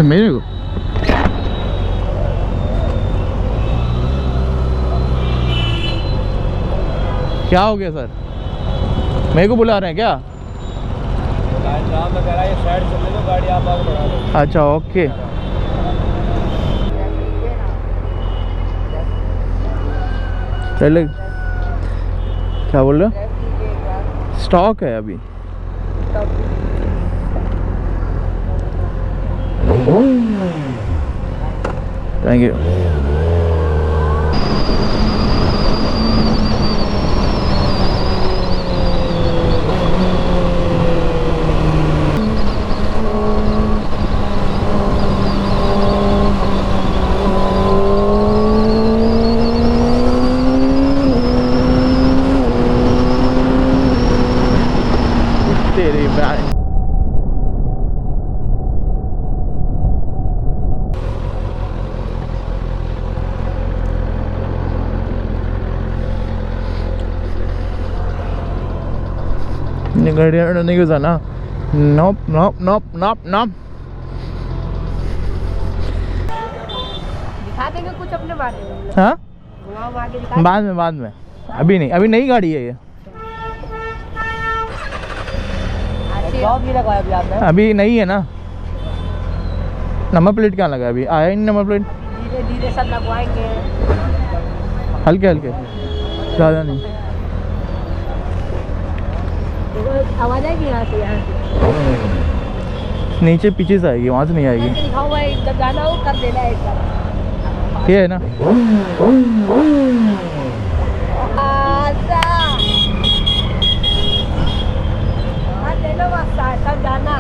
मेरे को क्या हो गया सर? मेरे को बुला रहे हैं क्या? साइड चलने दो, गाड़ी आप आगे बढ़ा दो। अच्छा ओके। चले, क्या बोल रहे हो? स्टॉक है अभी। Thank you. तेरी बैग गाड़ी नहीं घुसा ना। नोप नोप नोप नोप नोप। दिखा देंगे कुछ अपने बारे में। हाँ बाद में अभी नहीं, अभी नई गाड़ी है ये। अभी नहीं है ना। नंबर प्लेट क्या लगा? अभी आया ही नहीं नंबर प्लेट। धीरे धीरे सब लगवाएंगे, हल्के हल्के, ज़्यादा नहीं। आवाज आएगी यहाँ से नीचे पीछे से आएगी, वहाँ से नहीं आएगी। जब जाना हो कर देना एक बार। ये है ना। तब जाना।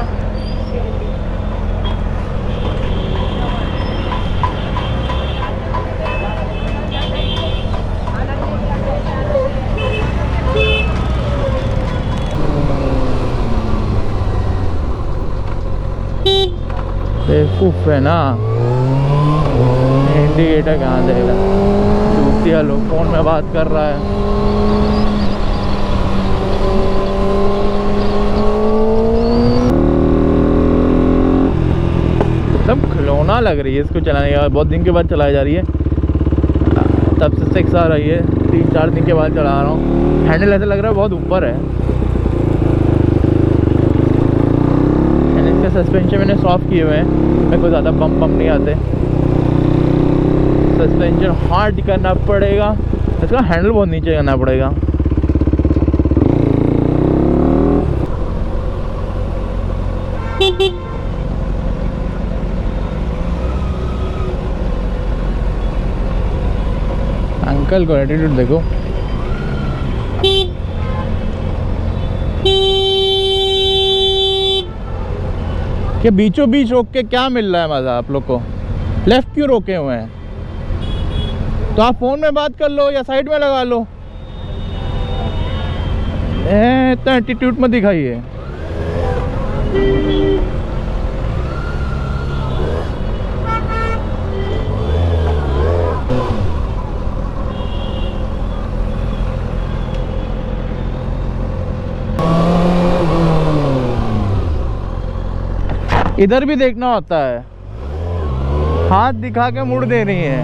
बेवकूफ है ना, इंडिकेटर कहाँ देगा? दूसरी लोग फोन में बात कर रहा है। सब खिलौना लग रही है इसको चलाने के बाद। बहुत दिन के बाद चलाई जा रही है, तब से 6 आ रही है। 3-4 दिन के बाद चला रहा हूँ। हैंडल ऐसा लग रहा है बहुत ऊपर है। इसके सस्पेंशन मैंने सॉफ्ट किए हुए हैं, मेरे को ज़्यादा बम नहीं आते। सस्पेंशन हार्ड करना पड़ेगा, इसका हैंडल बहुत नीचे करना पड़ेगा। अंकल को एटीट्यूड देखो। कि बीचों बीच रोक के क्या मिल रहा है मज़ा आप लोग को? लेफ्ट क्यों रोके हुए हैं? तो आप फ़ोन में बात कर लो या साइड में लगा लो। इतना एटीट्यूड मत दिखाइए। इधर भी देखना होता है। हाथ दिखा के मुड़ दे रही है।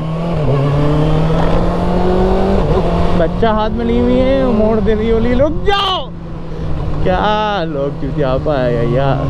बच्चा हाथ में ली हुई है, मोड़ दे रही है। रुक जाओ, क्या लोग क्यों क्या पाया यार।